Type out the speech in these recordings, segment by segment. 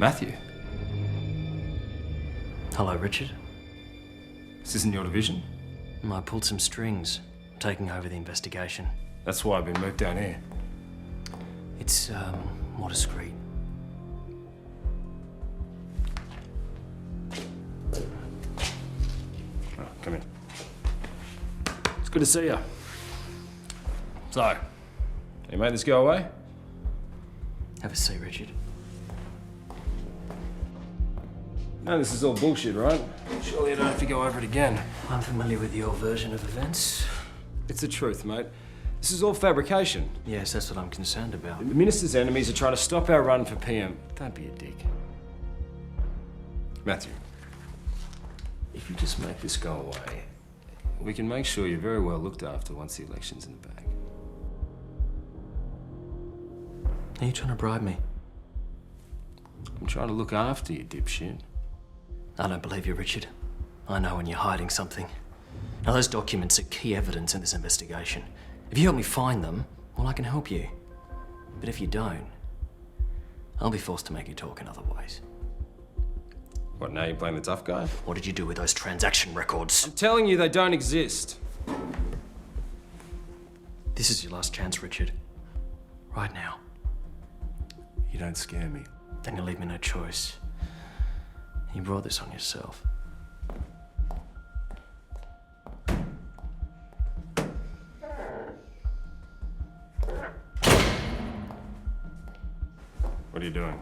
Matthew. Hello, Richard. This isn't your division? I pulled some strings, taking over the investigation. That's why I've been moved down here. It's, more discreet. Oh, come in. It's good to see you. So, you made this go away? Have a seat, Richard. No, this is all bullshit, right? Surely you don't have to go over it again. I'm familiar with your version of events. It's the truth, mate. This is all fabrication. Yes, that's what I'm concerned about. The minister's enemies are trying to stop our run for PM. Don't be a dick. Matthew, if you just make this go away, we can make sure you're very well looked after once the election's in the bag. Are you trying to bribe me? I'm trying to look after you, dipshit. I don't believe you, Richard. I know when you're hiding something. Now, those documents are key evidence in this investigation. If you help me find them, well, I can help you. But if you don't, I'll be forced to make you talk in other ways. What, now you're playing the tough guy? What did you do with those transaction records? I'm telling you, they don't exist. This is your last chance, Richard. Right now. You don't scare me. Then you leave me no choice. You brought this on yourself. What are you doing?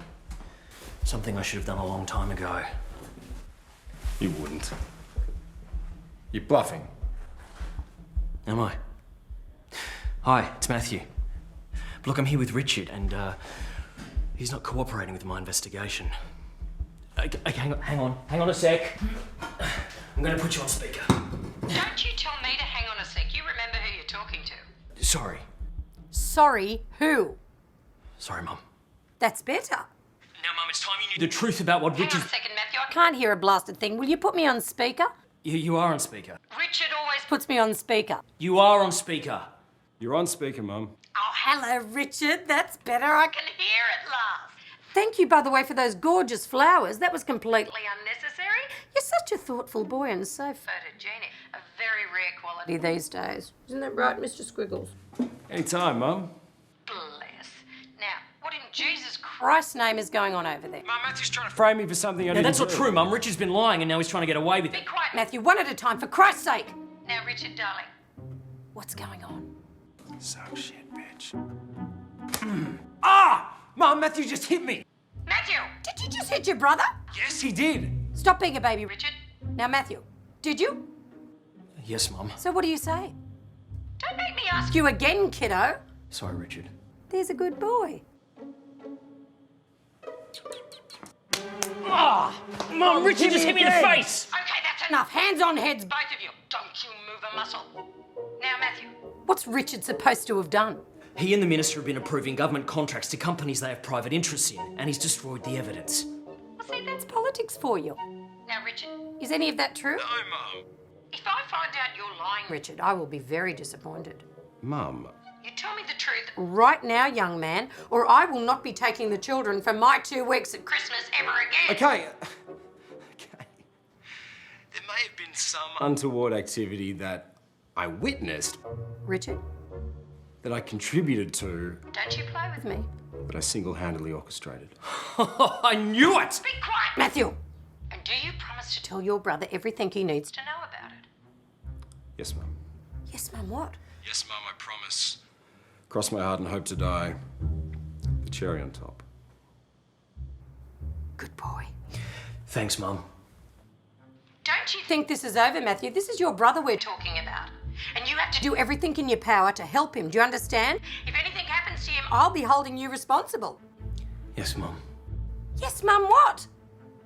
Something I should have done a long time ago. You wouldn't. You're bluffing. Am I? Hi, it's Matthew. Look, I'm here with Richard, and he's not cooperating with my investigation. Hang on a sec. I'm going to put you on speaker. Don't you tell me to hang on a sec. You remember who you're talking to. Sorry. Sorry, who? Sorry, Mum. That's better. Now, Mum, it's time you knew the truth about what Hang on Richard... a second, Matthew. I can't hear a blasted thing. Will you put me on speaker? You are on speaker. Richard always Puts me on speaker. You are on speaker. You're on speaker, Mum. Oh, Hello, Richard. That's better. I can... can hear at last. Thank you, by the way, for those gorgeous flowers. That was completely... Unnecessary? You're such a thoughtful boy and so Photogenic. A very rare quality. these days. Isn't that right, Mr. Squiggles? Anytime, Mum. Bless. Now, what in Jesus Christ? Christ's name is going on over there. Mum, Matthew's trying to frame me for something I Now, didn't that's not do. true, Mum. Richard's been lying, and now he's trying to get away with Be it. quiet. Matthew, one at a time, for Christ's sake. Now, Richard, darling. What's going on? So shit, bitch. Ah! Mum, Matthew just hit me. Matthew! Did you just hit your brother? Yes, he did. Stop being a baby, Richard. Richard, Now, Matthew, did you? Yes, Mum. So what do you say? don't make me ask You again, kiddo. Sorry, Richard. There's a good boy. Mum, Richard just hit me in the face! Okay, that's Enough. Hands on heads. Both of you. Don't you move a muscle. Now, Matthew. What's Richard supposed to have done? He and the minister have been approving government contracts to companies they have private interests in, and he's destroyed the evidence. Well, see, that's politics for you. Now, Richard. Is any of that true? Mum. If I find out you're lying, Richard, I will be very disappointed. Mum. you tell me the truth. Right now, young man, or I will not be taking the children for my 2 weeks at Christmas ever again. Okay. Okay. There may have been some untoward activity that I witnessed, Richard, that I contributed to, Don't you play with me. me. that I single-handedly orchestrated. I knew it! Be quiet. Matthew, And do you promise to tell your brother everything he needs to. know about it? Yes, Mum. Yes, Mum, what? Yes, Mum, I promise. Cross my heart and hope to die. The cherry on top. Good boy. Thanks, Mum. Don't you Think this is over, Matthew? This is your brother we're talking about? And you have to do everything in your power to help him. Do you understand? If anything happens to him, I'll be holding you responsible. Yes, Mum. Yes, Mum, what?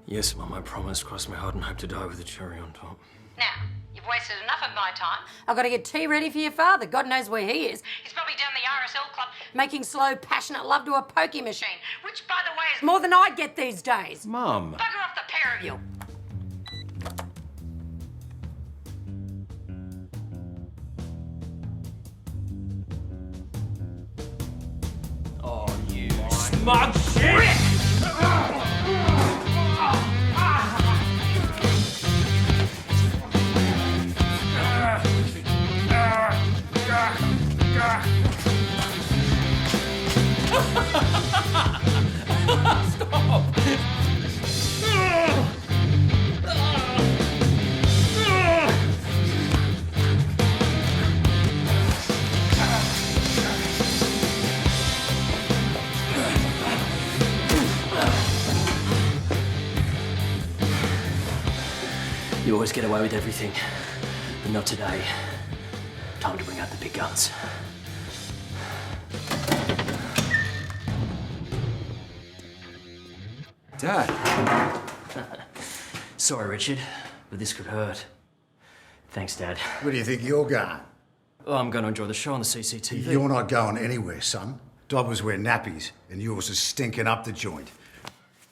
Yes, Mum, I promise. Cross my heart and hope to die with a cherry on top. Now, you've wasted enough of my time. I've got to get tea ready for your father. God knows where he is. He's probably down the RSL club, Making slow, passionate love to a pokey machine. which, by the way, is More than I get these days. Mum! bugger off the pair of you. Oh, you smug shit! You always get away with everything, but not today. Time to bring out the big guns. Dad. Sorry, Richard, but this could hurt. Thanks, Dad. Where do you think you're going? Oh, I'm going to enjoy the show on the CCTV. You're not going anywhere, son. Dobbers wear nappies, and yours is stinking up the joint.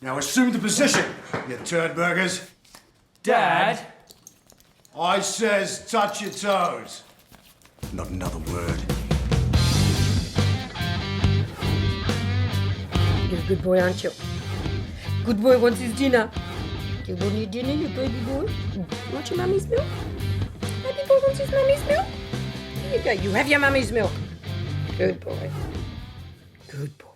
Now assume the position, you turd burgers. Dad! I says touch your toes. Not another word. You're a good boy, aren't you? Good boy wants his dinner. You want your dinner, you baby boy? You want your mummy's milk? Baby boy wants his mummy's milk? Here you go. You have your mummy's milk. Good boy. Good boy.